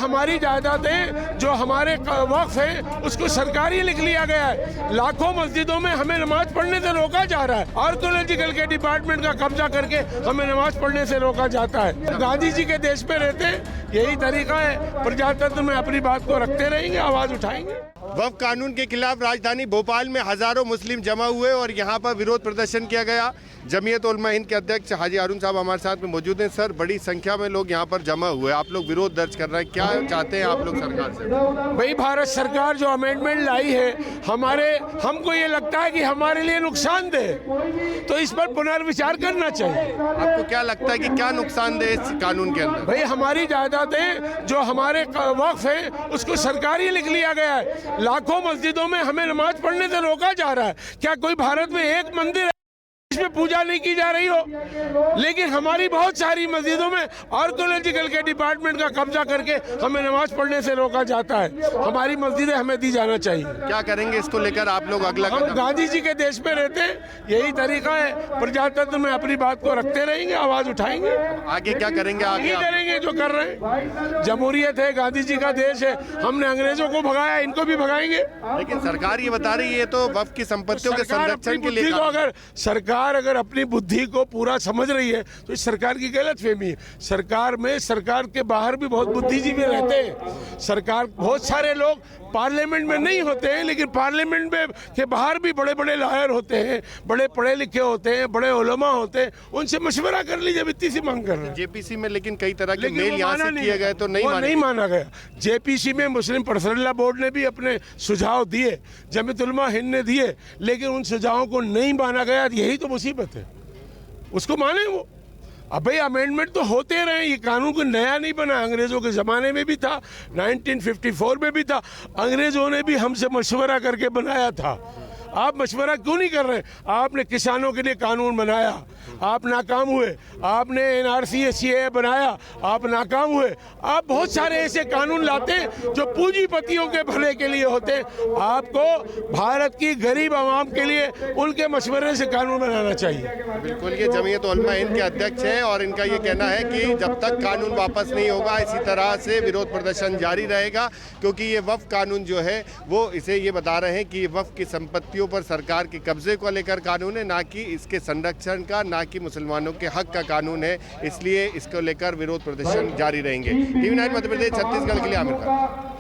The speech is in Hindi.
हमारी जायदादें जो हमारे वक्फ है उसको सरकारी लिख लिया गया है। लाखों मस्जिदों में हमें नमाज पढ़ने से रोका जा रहा है। आर्कियोलॉजिकल के डिपार्टमेंट का कब्जा करके हमें नमाज पढ़ने से रोका जाता है। गांधी जी के देश में रहते यही तरीका है। प्रजातंत्र में अपनी बात को रखते रहेंगे, आवाज उठाएंगे। वक्फ कानून के खिलाफ राजधानी भोपाल में हजारों मुस्लिम जमा हुए और यहाँ पर विरोध प्रदर्शन किया गया। जमीयत उलमा हिंद के अध्यक्ष हाजी हारून साहब हमारे साथ में मौजूद हैं। सर, बड़ी संख्या में लोग यहाँ पर जमा हुए, आप लोग विरोध दर्ज कर रहे हैं, क्या चाहते हैं आप लोग सरकार से? भाई, भारत सरकार जो अमेंडमेंट लाई है हमको ये लगता है कि हमारे लिए नुकसानदेह, तो इस पर पुनर्विचार करना चाहिए। आपको क्या लगता है कि क्या नुकसानदेह इस कानून के अंदर? भाई, हमारी जायदादें जो हमारे वक्फ है उसको सरकारी लिख लिया गया है। लाखों मस्जिदों में हमें नमाज पढ़ने से रोका जा रहा है। क्या कोई भारत में एक मंदिर इसमें पूजा नहीं की जा रही हो? लेकिन हमारी बहुत सारी मस्जिदों में आर्कियोलॉजिकल के डिपार्टमेंट का कब्जा करके हमें नमाज पढ़ने से रोका जाता है। हमारी मस्जिदें हमें दी जाना चाहिए। क्या करेंगे इसको लेकर आप लोग अगला हम गांधी जी के देश में रहते यही तरीका है। प्रजातंत्र में अपनी बात को रखते रहेंगे, आवाज उठाएंगे। आगे क्या करेंगे? आगे करेंगे जो कर रहे हैं। जमहूरियत है, गांधी जी का देश है। हमने अंग्रेजों को भगाया, इनको भी भगाएंगे। लेकिन सरकार ये बता रही है तो वक्फ की संपत्तियों के संरक्षण के लिए अगर अपनी बुद्धि को पूरा समझ रही है तो इस सरकार की गलतफहमी है। सरकार के बाहर भी बहुत बुद्धिजीवी रहते हैं। सरकार, बहुत सारे लोग पार्लियामेंट में नहीं होते हैं, लेकिन पार्लियामेंट में के बाहर भी बड़े बड़े लॉयर होते हैं, बड़े पढ़े लिखे होते हैं, बड़े उलमा होते हैं। उनसे मशवरा कर लीजिए, इतनी सी मांग कर रहे हैं। जेपीसी में लेकिन कई तरह के मेल यहाँ से किए गए तो नहीं माना गया। जेपीसी में मुस्लिम पर्सनल लॉ बोर्ड ने भी अपने सुझाव दिए, जमीयत उलमा हिंद ने दिए, लेकिन उन सुझावों को नहीं माना गया। यही तो मुसीबत है, उसको माने वो। अब भाई, अमेंडमेंट तो होते रहे, ये कानून को नया नहीं बना। अंग्रेजों के ज़माने में भी था, 1954 में भी था। अंग्रेजों ने भी हमसे मशवरा करके बनाया था। आप मशवरा क्यों नहीं कर रहे? आपने किसानों के लिए कानून बनाया, आप नाकाम हुए। आपने NRC CAA बनाया, आप नाकाम हुए। आप बहुत सारे ऐसे कानून लाते जो पूंजीपतियों के भले के लिए होते। आपको भारत की गरीब आवाम के लिए उनके मशवरे से कानून बनाना चाहिए। बिल्कुल, ये जमीयत उलमा हिंद के अध्यक्ष हैं और इनका ये कहना है कि जब तक कानून वापस नहीं होगा इसी तरह से विरोध प्रदर्शन जारी रहेगा, क्योंकि ये वक्फ कानून जो है वो इसे ये बता रहे हैं कि वक्फ की संपत्तियों पर सरकार के कब्जे को लेकर कानून है, ना कि इसके संरक्षण का, ना कि मुसलमानों के हक का कानून है। इसलिए इसको लेकर विरोध प्रदर्शन जारी रहेंगे। TV9 मध्य प्रदेश छत्तीसगढ़ के लिए आमिर खान।